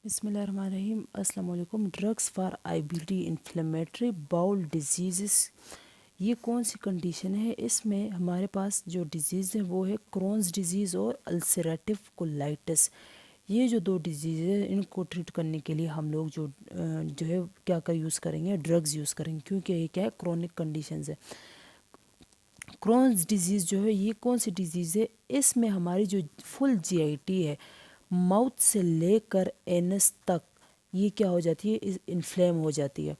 बिस्मिल्लाहिर्रहमानिर्रहीम। अस्सलाम वालेकुम। Drugs for IBD, inflammatory bowel disease, ये कौन सी कंडीशन है? इसमें हमारे पास जो डिजीज़ है वो है क्रोन्स डिजीज़ और अल्सरेटिव कोलाइटिस। ये जो दो डिजीज़ है इनको ट्रीट करने के लिए हम लोग जो है क्या यूज़ करेंगे, ड्रग्स यूज़ करेंगे, क्योंकि ये क्या है, क्रोनिक कंडीशंस है। क्रोन्स डिजीज़ जो है ये कौन सी डिजीज़ है? इसमें हमारी जो फुल जीआईटी है, माउथ से लेकर एनस तक, ये क्या हो जाती है, इन्फ्लेम हो जाती है।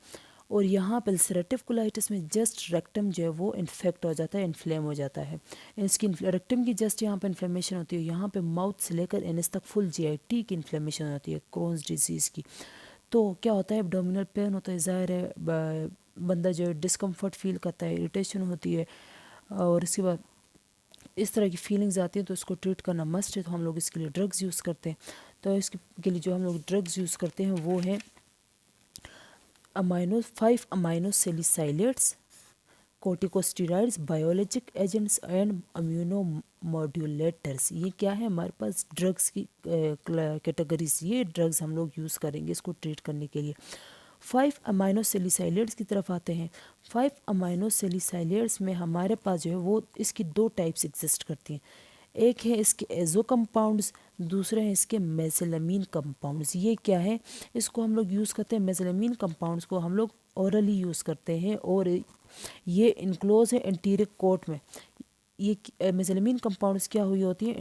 और यहाँ पर अल्सरेटिव कोलाइटिस में जस्ट रेक्टम जो है वो इन्फेक्ट हो जाता है, इन्फ्लेम हो जाता है। इसकी रेक्टम की जस्ट यहाँ पर इन्फ्लेमेशन होती है, यहाँ पे माउथ से लेकर एनस तक फुल जीआईटी की इन्फ्लेमेशन होती है क्रोन्स डिजीज़ की। तो क्या होता है, एब्डोमिनल पेन होता है, ज़ाहिर है बंदा जो है डिस्कम्फर्ट फील करता है, इरिटेशन होती है, और इसके बाद इस तरह की फीलिंग्स आती हैं। तो इसको ट्रीट करना मस्ट है, तो हम लोग इसके लिए ड्रग्स यूज़ करते हैं। तो इसके के लिए जो हम लोग ड्रग्स यूज़ करते हैं वो है 5 amino salicylates, corticosteroids, biologic agents and immunomodulators. ये क्या है हमारे पास ड्रग्स की कैटेगरीज। ये ड्रग्स हम लोग यूज़ करेंगे इसको ट्रीट करने के लिए। 5 अमाइनो सेलिसाइलेट्स की तरफ आते हैं। 5 अमाइनो सेलिसाइलेट्स में हमारे पास जो है वो इसकी दो टाइप्स एग्जिस्ट करती हैं। एक है इसके एजो कंपाउंड्स, दूसरे हैं इसके मेसिलमीन कंपाउंड्स। ये क्या है, इसको हम लोग यूज़ करते हैं, मेसिलमीन कंपाउंड्स को हम लोग ओरली यूज़ करते हैं, और ये इनक्लोज है एंटीरिक कोट में। ये मेसिलमीन कंपाउंड्स क्या हुई होती है,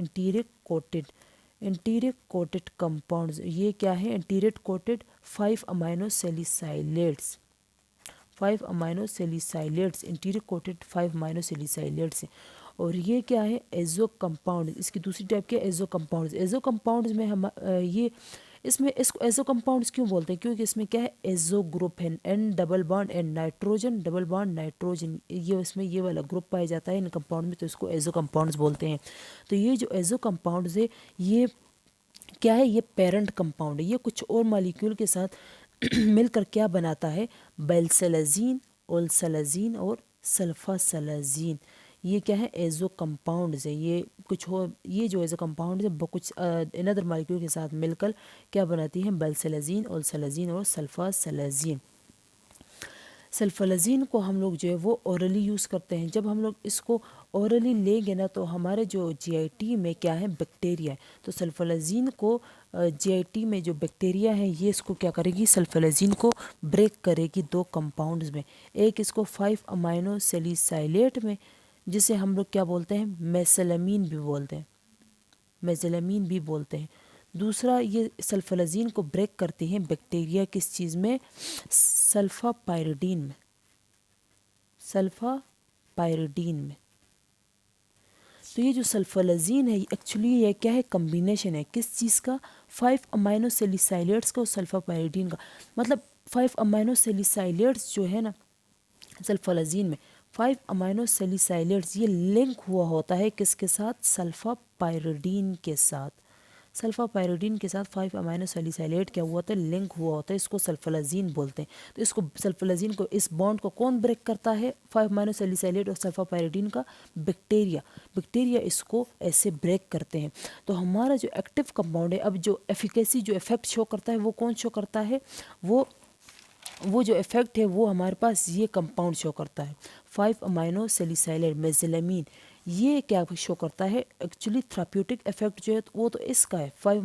एंटीरिक कोटेड कंपाउंड्स। ये क्या है, enteric coated 5 amino salicylates. 5 amino salicylates, enteric coated 5 amino salicylates. और ये क्या है, एजो कंपाउंड। इसकी दूसरी टाइप क्या है, एजो कंपाउंड्स। एजो कंपाउंड्स में हम ये इसमें इसको एजो कंपाउंड्स क्यों बोलते हैं, क्योंकि इसमें क्या है, एजो ग्रुप है, an double bond and nitrogen, double bond nitrogen, ये इसमें ये वाला ग्रुप पाया जाता है इन कंपाउंड में, तो इसको एजो कंपाउंड्स बोलते हैं। तो ये जो एजो कंपाउंड्स है ये क्या है, ये पेरेंट कंपाउंड है। ये कुछ और मालिक्यूल के साथ मिलकर क्या बनाता है, बेल्सेलाजीन, ओल्सलाजीन और सल्फासलाजीन। ये क्या है, एजो कंपाउंड्स है। ये कुछ हो, ये जो एजो कंपाउंड्स है कुछ अनदर मालिक्यूल के साथ मिलकर क्या बनाती हैं, बेल्सेलाजीन, ओल्सलाजीन और सल्फासलाजीन। सल्फलाजीन को हम लोग जो है वो ओरली यूज़ करते हैं। जब हम लोग इसको ओरली लेंगे ना, तो हमारे जो जीआईटी में क्या है, बैक्टीरिया है। तो सल्फलाजीन को जीआईटी में जो बैक्टीरिया है ये इसको क्या करेगी, सल्फलाजीन को ब्रेक करेगी दो कंपाउंड्स में। एक इसको 5 अमाइनो सेलिसाइलेट में, जिसे हम लोग क्या बोलते हैं, मेसलामीन भी बोलते हैं, मेजलामीन भी बोलते हैं। दूसरा ये सल्फलाजीन को ब्रेक करती हैं बैक्टीरिया किस चीज़ में, सल्फा पायरिडीन में, सल्फा पायरिडीन में। तो ये जो सल्फलाजीन है एक्चुअली ये क्या है, कम्बिनेशन है किस चीज़ का, 5 अमाइनो सेलिसाइलेट्स का और सल्फा पायरिडीन का। मतलब 5 अमाइनो सेलिसाइलेट्स जो है ना सल्फलाजीन में, 5 अमाइनो सेलिसाइलेट्स ये लिंक हुआ होता है किसके साथ, सल्फा पायरिडीन के साथ। सल्फा पायरिडीन के साथ 5 अमाइनो सेलिसाइलेट क्या हुआ होता है, लिंक हुआ होता है, इसको सल्फलाजीन बोलते हैं। तो इसको सल्फलाजीन को, इस बॉन्ड को कौन ब्रेक करता है, 5 अमाइनो सेलिसाइलेट और सल्फा पायरिडीन का, बैक्टीरिया। बैक्टीरिया इसको ऐसे ब्रेक करते हैं। तो हमारा जो एक्टिव कंपाउंड है, अब जो एफिकेसी, जो इफेक्ट शो करता है वो कौन शो करता है, वो जो इफेक्ट है वो हमारे पास ये कंपाउंड शो करता है, 5 अमाइनो सेलिसाइलेट मेजिलामीन। ये क्या शो करता है, एक्चुअली थेराप्यूटिक इफेक्ट जो है वो तो इसका है, 5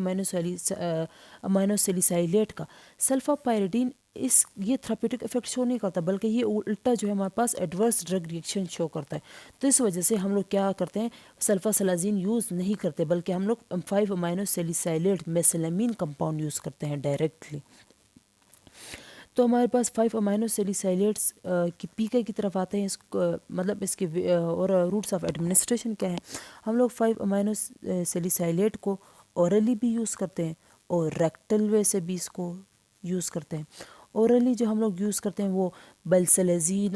अमाइनो सेलिसाइलेट का। सल्फा पायरिडीन इस ये थेराप्यूटिक इफेक्ट शो नहीं करता, बल्कि ये उल्टा जो है हमारे पास एडवर्स ड्रग रिएक्शन शो करता है। तो इस वजह से हम लोग क्या करते हैं, सल्फासलाजीन यूज़ नहीं करते, बल्कि हम लोग 5 अमाइनो सेलिसाइलेट मेसिलामीन कंपाउंड यूज़ करते हैं डायरेक्टली। तो हमारे पास 5 अमाइनो सेलिसाइलेट्स की पीके की तरफ आते हैं। इसको मतलब इसके और रूट्स ऑफ एडमिनिस्ट्रेशन क्या है, हम लोग 5 अमाइनो सेलिसाइलेट को ओरली भी यूज़ करते हैं और रेक्टल वे से भी इसको यूज़ करते हैं। ओरली जो हम लोग यूज़ करते हैं वो बल्सलाजीन,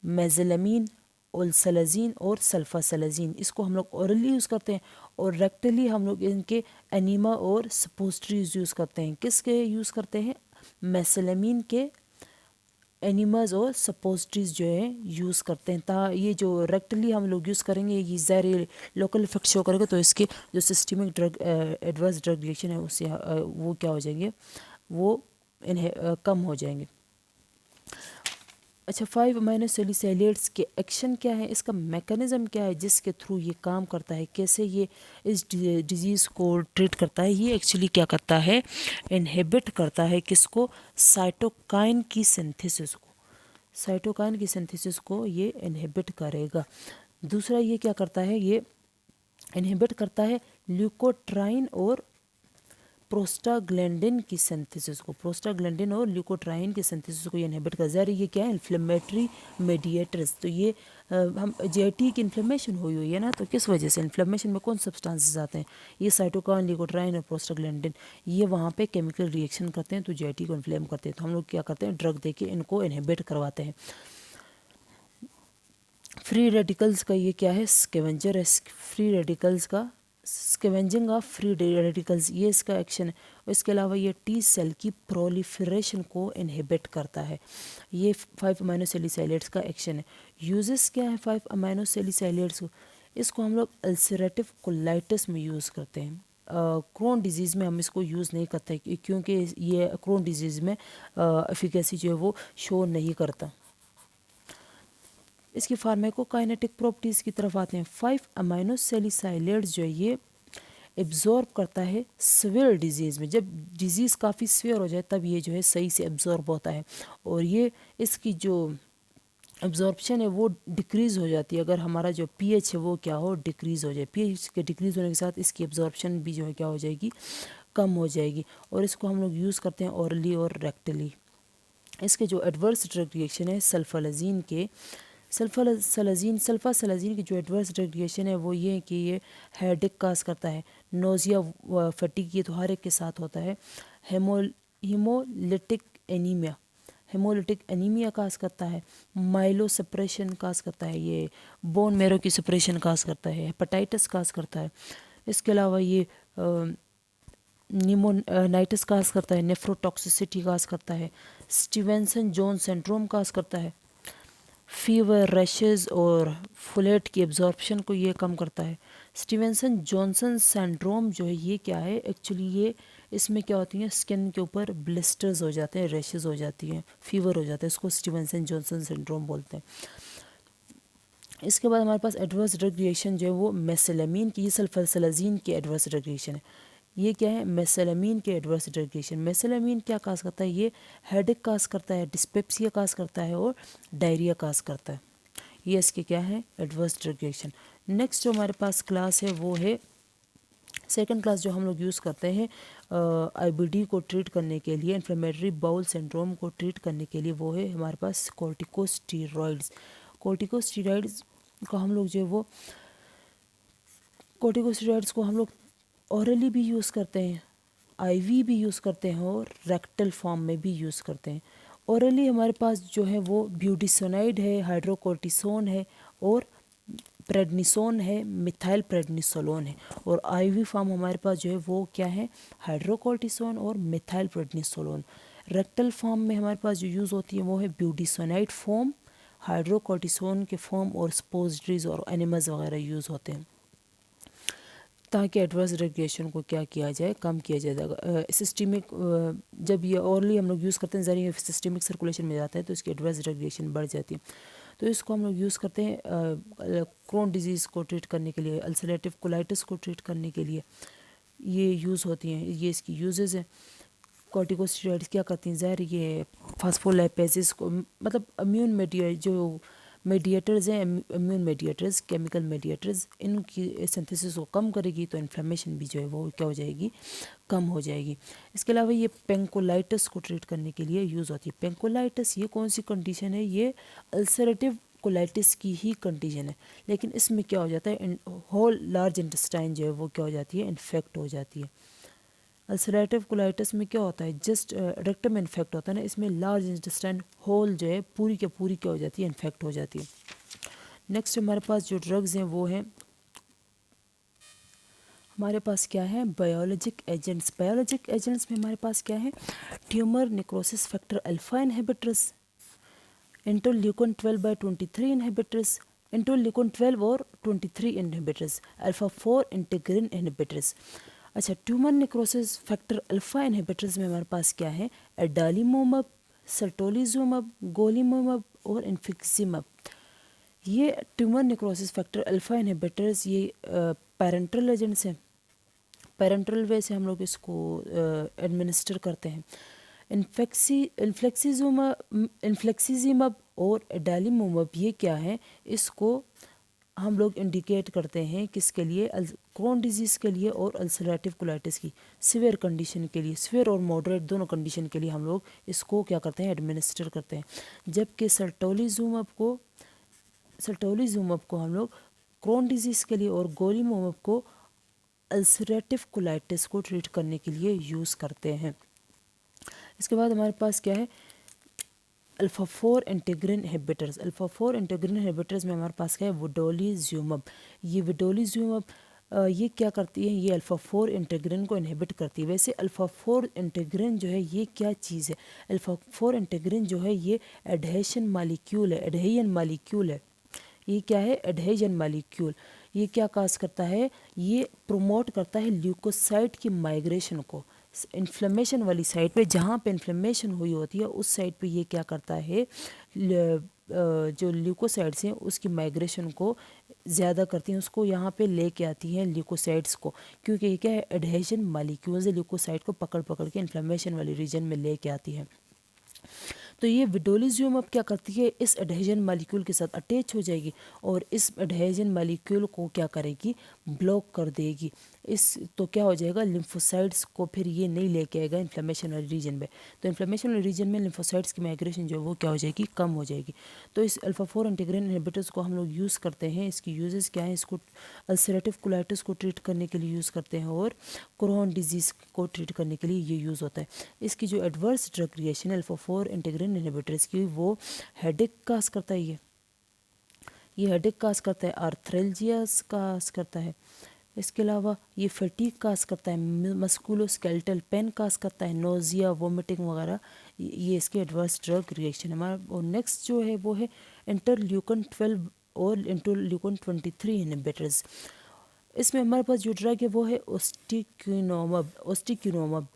मेजिलामीन, ओल्सलाजीन और सल्फासलाजीन, इसको हम लोग ओरली यूज़ करते हैं। और रेक्टली हम लोग इनके एनीमा और सपोस्ट्रीज यूज़ करते हैं। किसके यूज़ करते हैं, मेसिलामीन के एनिमल्स और सपोजिटरीज जो है यूज़ करते हैं। ता ये जो रेक्टली हम लोग यूज़ करेंगे ये ज़ाहिर लोकल इफेक्ट शो करेगा, तो इसके जो systemic drug adverse drug reaction है उससे वो क्या हो जाएंगे, वो इन्हें कम हो जाएंगे। अच्छा, 5 अमीनो सैलिसाइलेट्स के एक्शन क्या है, इसका मैकेनिज्म क्या है जिसके थ्रू ये काम करता है, कैसे ये इस डिजीज़ को ट्रीट करता है। ये एक्चुअली क्या करता है, इनहिबिट करता है किसको, साइटोकाइन की सिंथेसिस को। साइटोकाइन की सिंथेसिस को ये इनहिबिट करेगा। दूसरा ये क्या करता है, ये इनहिबिट करता है ल्यूकोट्राइन और प्रोस्टाग्लैंडिन की सिंथेसिस को। प्रोस्टाग्लैंडिन और ल्यूकोट्राइन की सिंथेसिस को ये इनहिबिट कर ज़ाहिर ये क्या है, इन्फ्लेमेटरी मेडिएटर्स। तो ये हम जीआईटी की इन्फ्लेमेशन हुई है ना, तो किस वजह से इन्फ्लेमेशन में कौन सब्सटेंसेस आते हैं, ये साइटोकाइन, ल्यूकोट्राइन और प्रोस्टाग्लैंडिन, ये वहाँ पे केमिकल रिएक्शन करते हैं तो जीआईटी को इन्फ्लेम करते हैं। तो हम लोग क्या करते हैं, ड्रग देके इनको इनहिबिट करवाते हैं। फ्री रेडिकल्स का ये क्या है, स्कैवेंजर है। फ्री रेडिकल्स का स्कैवेंजिंग ऑफ फ्री रेडिकल्स, ये इसका एक्शन है। और इसके अलावा ये टी सेल की प्रोलिफरेशन को इनहिबिट करता है। ये 5 अमीनो सैलिसाइलेट्स का एक्शन है। यूजेस क्या है 5 अमीनो सैलिसाइलेट्स को, इसको हम लोग अल्सरेटिव कोलाइटिस में यूज़ करते हैं। क्रोन डिजीज़ में हम इसको यूज़ नहीं करते क्योंकि ये क्रोन डिजीज़ में एफिकेसी जो है वो शो नहीं करता। इसकी फार्माकोकाइनेटिक प्रॉपर्टीज़ की तरफ आते हैं। 5 अमीनो सैलिसाइलेट्स जो है ये एब्जॉर्ब करता है सीवियर डिजीज़ में। जब डिजीज़ काफ़ी सीवियर हो जाए तब ये जो है सही से एब्जॉर्ब होता है, और ये इसकी जो एब्जॉर्प्शन है वो डिक्रीज़ हो जाती है अगर हमारा जो पीएच है वो क्या हो, डिक्रीज़ हो जाए। पीएच के डिक्रीज़ होने के साथ इसकी एब्जॉर्प्शन भी जो है क्या हो जाएगी, कम हो जाएगी। और इसको हम लोग यूज़ करते हैं ओरली और रेक्टली। इसके जो एडवर्स ड्रग रिएक्शन है सल्फालाजीन के, सल्फासलाजीन की जो एडवर्स ड्रग रिएक्शन है वो ये है कि ये हेडेक काज करता है, नोजिया फटीग, ये तो हर एक के साथ होता है। हीमोलिटिक एनीमिया, हेमोलिटिक एनीमिया काज करता है। माइलो सप्रेशन काज करता है, ये बोन मेरो की सप्रेशन काज करता है। हेपेटाइटिस काज करता है। इसके अलावा ये निमोनाइटिस काज करता है। नेफ्रोटॉक्सिसिटी काज करता है। स्टीवेंसन जोन सिंड्रोम काज करता है। फीवर, रैशेस और फुलेट की एब्जॉर्प्शन को ये कम करता है। स्टीवेंसन जॉनसन सिंड्रोम जो है ये क्या है, एक्चुअली ये इसमें क्या होती है, स्किन के ऊपर ब्लिस्टर्स हो जाते हैं, रैशेस हो जाती हैं, फीवर हो जाता है, इसको स्टीवेंसन जॉनसन सिंड्रोम बोलते हैं। इसके बाद हमारे पास एडवर्स ड्रग रिएक्शन जो है वो मेसेलामीन की, ये सल्फासलाजीन की एडवर्स ड्रग रिएक्शन है। ये क्या है, मेसेलामीन के एडवर्स ड्रग रिएक्शन। मेसेलामीन क्या काज करता है, ये हेडेक काज करता है, डिस्पेप्सिया काज करता है और डायरिया काज करता है। ये इसके क्या है, एडवर्स ड्रग रिएक्शन। नेक्स्ट जो हमारे पास क्लास है वो है सेकंड क्लास, जो हम लोग यूज़ करते हैं आईबीडी को ट्रीट करने के लिए, इन्फ्लेमेटरी बाउल सिंड्रोम को ट्रीट करने के लिए, वो है हमारे पास कॉर्टिकोस्टीरॉइड्स। कॉर्टिकोस्टीरॉइड्स को हम लोग जो है वो कॉर्टिकोस्टीरॉइड्स को हम लोग औरली भी यूज़ करते हैं, आईवी भी यूज़ करते हैं और रेक्टल फॉर्म में भी यूज़ करते हैं। औरली हमारे पास जो है वो ब्यूटिसोनाइड है, हाइड्रोकोर्टिसोन है और प्रेडनिसोन है, मिथाइल प्रेडनिसोलोन है। और आईवी फॉर्म हमारे पास जो है वो क्या है, हाइड्रोकोर्टिसोन और मिथाइल प्रेडनिसोलोन। रेक्टल फॉर्म में हमारे पास जो यूज़ होती है वो है ब्यूटिसोनाइड फॉर्म, हाइड्रोकोर्टिसोन के फॉर्म और सपोजिटरीज और एनिमल्स वगैरह यूज़ होते हैं, ताकि एडवर्स ड्रग रिएक्शन को क्या किया जाए, कम किया जाएगा। सिस्टमिक जब ये ओरली हम लोग यूज़ करते हैं ज़रिए सिस्टमिक सर्कुलेशन में जाता है तो इसकी एडवर्स ड्रग रिएक्शन बढ़ जाती है। तो इसको हम लोग यूज़ करते हैं क्रोन डिजीज़ को ट्रीट करने के लिए, अल्सरेटिव कोलाइटिस को ट्रीट करने के लिए ये यूज़ होती हैं, ये इसकी यूजेस हैं। कॉर्टिकोस्टेरॉइड्स क्या करती हैं, ज़ाहिर ये फास्फोलाइपेसिस को, मतलब इम्यून मेडिएट जो मेडिएटर्स हैं, इम्यून मेडिएटर्स, केमिकल मेडिएटर्स, इनकी सिंथेसिस को कम करेगी तो इन्फ्लेमेशन भी जो है वो क्या हो जाएगी, कम हो जाएगी। इसके अलावा ये पेंकोलाइटिस को ट्रीट करने के लिए यूज़ होती है। पेंकोलाइटिस ये कौन सी कंडीशन है, ये अल्सरेटिव कोलाइटिस की ही कंडीशन है, लेकिन इसमें क्या हो जाता है, होल लार्ज इंटेस्टाइन जो है वो क्या हो जाती है, इन्फेक्ट हो जाती है। अल्सरेटिव कोलाइटिस में क्या होता है, जस्ट रेक्टम में इन्फेक्ट होता है ना, इसमें लार्ज इंटेस्टाइन होल जो है पूरी के पूरी क्या हो जाती है, इन्फेक्ट हो जाती है। नेक्स्ट हमारे पास जो ड्रग्स हैं वो हैं हमारे पास क्या है, बायोलॉजिक एजेंट्स। बायोलॉजिक एजेंट्स में हमारे पास क्या है, tumour necrosis factor alpha inhibitors, interleukin 12 by 23 inhibitors, interleukin 12 और 23 इनहिबिटर्स, अल्फा 4 इंटीग्रिन इनहिबिटर्स। अच्छा, tumour necrosis factor alpha inhibitors में हमारे पास क्या है, एडालीमोमब, सर्टोलिजुमब, गोलीमोमब और इन्फिक्सिमब। ये tumour necrosis factor alpha inhibitors ये पैरेंटल एजेंट्स हैं, पैरेंटल वे से हम लोग इसको एडमिनिस्टर करते हैं। इन्फ्लेक्सिजिमब और एडालीमोमब ये क्या है, इसको हम लोग इंडिकेट करते हैं किसके लिए, क्रोन डिजीज़ के लिए और अल्सरेटिव कोलाइटिस की सीवियर कंडीशन के लिए, सीवियर और मॉडरेट दोनों कंडीशन के लिए हम लोग इसको क्या करते हैं, एडमिनिस्टर करते हैं। जबकि सर्टोलिजुमब को हम लोग क्रोन डिजीज़ के लिए और गोलीमोमब को अल्सरेटिव कोलाइटिस को ट्रीट करने के लिए यूज़ करते हैं। इसके बाद हमारे पास क्या है, alpha 4 integrin inhibitors. Alpha 4 integrin inhibitors में हमारे पास क्या है, विडोलिज्यूमब। ये विडोलिज्यूमब ये क्या करती है, ये अल्फा 4 इंटीग्रिन को इनहिबिट करती है। वैसे अल्फा 4 इंटीग्रिन जो है ये क्या चीज़ है, अल्फा 4 इंटीग्रिन जो है ये एडहेशन मालिक्यूल है, एडहेयन मालिक्यूल है। ये क्या है, एडहेजन मालिक्यूल। ये क्या काज करता है, ये प्रोमोट करता है ल्यूकोसाइट की माइग्रेशन को। इन्फ्लेमेशन वाली साइड पे, जहाँ पे इन्फ्लेमेशन हुई होती है उस साइड पे ये क्या करता है, जो ल्यूकोसाइट्स हैं उसकी माइग्रेशन को ज़्यादा करती हैं, उसको यहाँ पे लेके आती हैं ल्यूकोसाइट्स को, क्योंकि ये क्या है, एडहेजन मालिक्यूल्स है, ल्यूकोसाइट को पकड़ पकड़ के इन्फ्लेमेशन वाली रीजन में लेके आती है। तो ये विडोलिज्यूम अब क्या करती है, इस एडहेजन मालिक्यूल के साथ अटैच हो जाएगी और इस एडहेजन मालिक्यूल को क्या करेगी, ब्लॉक कर देगी। इस तो क्या हो जाएगा, लिम्फोसाइट्स को फिर ये नहीं लेके आएगा इन्फ्लेमेशन वाली रीजन में। तो इन्फ्लेमेशन वाली रीजन में लिम्फोसाइट्स की माइग्रेशन जो है वो क्या हो जाएगी, कम हो जाएगी। तो इस अल्फा 4 इंटीग्रिन इनहिबिटर्स को हम लोग यूज़ करते हैं। इसकी यूजेस क्या है, इसको अल्सरेटिव कोलाइटिस को ट्रीट करने के लिए यूज़ करते हैं और क्रोन डिजीज़ को ट्रीट करने के लिए ये यूज़ होता है। इसकी जो adverse drug reaction alpha 4 integrin inhibitors की, वो हेडेक काज करता है। ये हेडेक काज करता है, आर्थ्रेल्जियास काज करता है। इसके अलावा ये फटीग काज करता है, मस्कुलोस्केलेटल पेन काज करता है, नोजिया, वोमिटिंग वगैरह। ये इसके एडवर्स ड्रग रिएक्शन है। हमारा और नेक्स्ट जो है वो है इंटरल्यूकन 12 और इंटरल्यूकन 23 इनहिबिटर्स। इसमें हमारे पास जो ड्रग है वो है ओस्टिक्यूनोमब।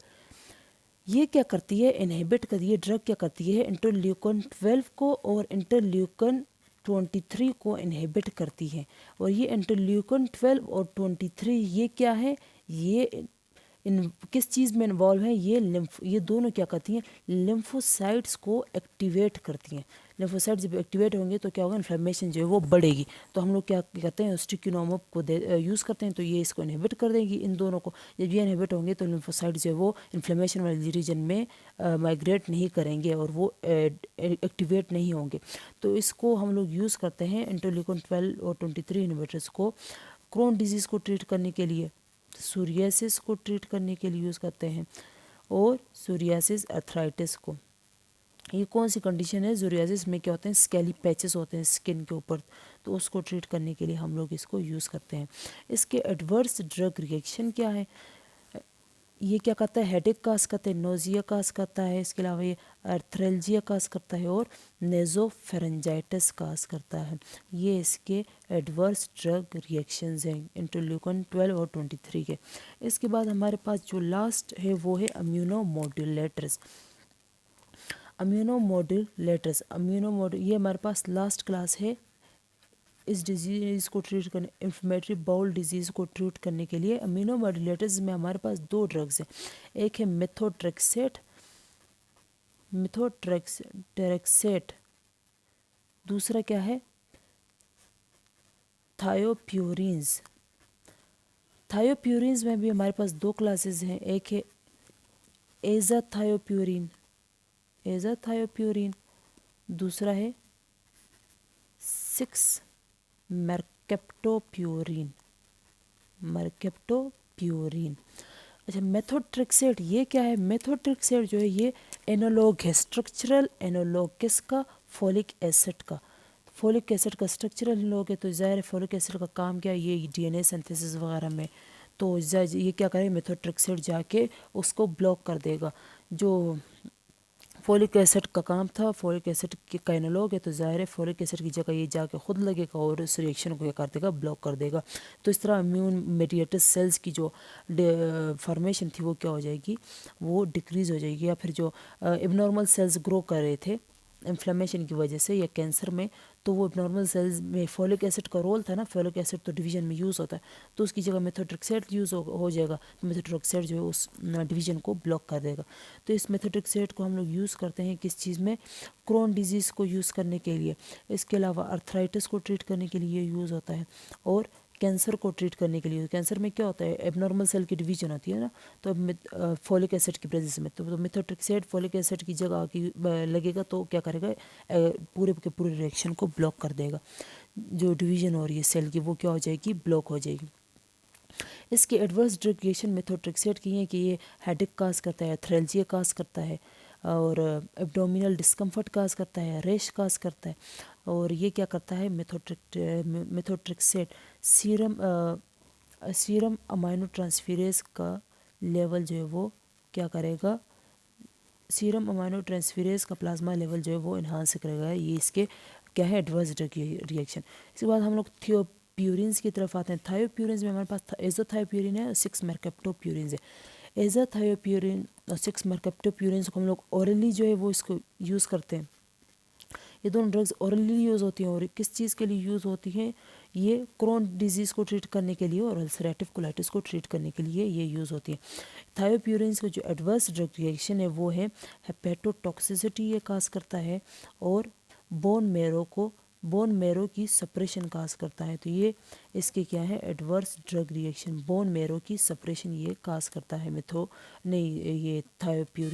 ये क्या करती है, इनहिबिट कर, ये ड्रग क्या करती है, इंटरल्यूकन 12 को और इंटरल्यूकन 23 को इनहिबिट करती है। और ये इंटरल्यूकन 12 और 23 ये क्या है, ये इन किस चीज़ में इन्वॉल्व है, ये दोनों क्या करती हैं, लिम्फोसाइट्स को एक्टिवेट करती हैं। लिम्फोसाइट्स जब एक्टिवेट होंगे तो क्या होगा, इन्फ्लेमेशन जो है वो बढ़ेगी। तो हम लोग क्या कहते हैं, ओस्टिक्यूनोमब को यूज़ करते हैं, तो ये इसको इनहिबिट कर देंगी इन दोनों को। जब ये इनहिबिट होंगे तो लिम्फोसाइट जो है वो इन्फ्लेमेशन वाली रीजन में माइग्रेट नहीं करेंगे और वो एक्टिवेट नहीं होंगे। तो इसको हम लोग यूज़ करते हैं इंटरल्यूकन 12 और 23 इनहिबिटर्स को क्रोन डिजीज़ को ट्रीट करने के लिए, सोरियासिस को ट्रीट करने के लिए यूज़ करते हैं और सोरियासिस अर्थराइटिस को। ये कौन सी कंडीशन है, सोरियासिस में क्या होते हैं, स्केली पैचेस होते हैं स्किन के ऊपर, तो उसको ट्रीट करने के लिए हम लोग इसको यूज़ करते हैं। इसके एडवर्स ड्रग रिएक्शन क्या है, ये क्या करता है, हेडेक काज करता है, नोजिया काज करता है, इसके अलावा ये अर्थ्रेल्जिया काज करता है और नेजोफेरेंजाइटिस काज करता है। ये इसके एडवर्स ड्रग रिएक्शंस हैं इंटरल्यूकन 12 और 23 के। इसके बाद हमारे पास जो लास्ट है वो है इम्यूनोमोड्यूलेटर्स। ये हमारे पास लास्ट क्लास है इस डिजीज़ को ट्रीट करने, इन्फ्लेमेटरी बाउल डिजीज़ को ट्रीट करने के लिए। इम्यूनोमोड्यूलेटर्स में हमारे पास दो ड्रग्स हैं, एक है मिथोट्रेक्सेट, दूसरा क्या है, थायोप्यूरिन्स। थायोप्यूरिन्स में भी हमारे पास दो क्लासेस हैं, एक है एजाथायोप्यूरिन, दूसरा है 6 मर्केप्टोप्यूरिन। अच्छा, मेथोट्रेक्सेट ये क्या है, मेथोट्रेक्सेट जो है ये एनालॉग है, स्ट्रक्चरल एनालॉग किसका, फोलिक एसिड का। फोलिक एसिड का स्ट्रक्चरल एनालॉग है, तो ज़ाहिर है फोलिक एसिड का काम क्या है, ये डीएनए सिंथेसिस वगैरह में, तो ये क्या करेगा, मेथोट्रेक्सेट जाके उसको ब्लॉक कर देगा। जो फोलिक एसिड का काम था, फोलिक एसिड के काइनेलॉग है तो ज़ाहिर है फोलिक एसिड की जगह ये जाके खुद लगेगा और उस रिएक्शन को क्या कर देगा, ब्लॉक कर देगा। तो इस तरह इम्यून मेडिएटेड सेल्स की जो फॉर्मेशन थी वो क्या हो जाएगी, वो डिक्रीज़ हो जाएगी, या फिर जो एबनॉर्मल सेल्स ग्रो कर रहे थे इन्फ्लेमेशन की वजह से या कैंसर में, तो वो एबनॉर्मल सेल्स में फोलिक एसिड का रोल था ना, फोलिक एसिड तो डिवीजन में यूज़ होता है, तो उसकी जगह मेथोट्रेक्सेट यूज़ हो जाएगा, तो मेथोट्रेक्सेट जो है उस डिवीजन को ब्लॉक कर देगा। तो इस मेथोट्रेक्सेट को हम लोग यूज़ करते हैं किस चीज़ में, क्रोन डिजीज़ को यूज़ करने के लिए। इसके अलावा अर्थराइटिस को ट्रीट करने के लिए यूज़ होता है, और कैंसर को ट्रीट करने के लिए। कैंसर में क्या होता है, एबनॉर्मल सेल की डिवीजन होती है ना, तो अब फोलिक एसिड की प्रेजेंस में तो मेथोट्रेक्सेट फोलिक एसिड की जगह की लगेगा तो क्या करेगा, पूरे के पूरे रिएक्शन को ब्लॉक कर देगा। जो डिवीजन हो रही है सेल की वो क्या हो जाएगी, ब्लॉक हो जाएगी। इसके एडवर्स ड्रग रिएक्शन मेथोट्रेक्सेट की है कि ये हेडेक काज करता है, थ्रेल्जिया काज करता है, और एब्डोमिनल डिस्कम्फर्ट काज करता है, रेश काज करता है। और ये क्या करता है, मेथोट्रेक्सेट सीरम अमाइनो ट्रांसफेरेज का लेवल जो है वो क्या करेगा, सीरम अमाइनो ट्रांसफेरेज का प्लाज्मा लेवल जो है वो इन्हांस करेगा। ये इसके क्या है, एडवर्स ड्रग रिएक्शन। इसके बाद हम लोग थियोप्यूरिन्स की तरफ आते हैं। थायोप्यूरिन्स में हमारे पास एजोथायोप्यूरिन है और 6 मेरकैप्टोप्यूरिन्स है। एजोथायोप्यूरिन और 6 मेरकैप्टोप्यूरिन्स को हम लोग ओरली जो है वो इसको यूज़ करते हैं। ये दोनों ड्रग्स ओरली यूज़ होती हैं, और किस चीज़ के लिए यूज़ होती हैं, ये क्रोन डिजीज़ को ट्रीट करने के लिए और अल्सरेटिव कोलाइटिस को ट्रीट करने के लिए ये यूज़ होती है। थायोप्यूरिन्स का जो एडवर्स ड्रग रिएक्शन है वो है हेपेटोटॉक्सिसिटी, ये काज करता है, और बोन मेरो की सप्रेशन काज करता है। तो ये इसके क्या है, adverse drug reaction, bone marrow की सप्रेशन ये काज करता है। ये थायोप्यूरिन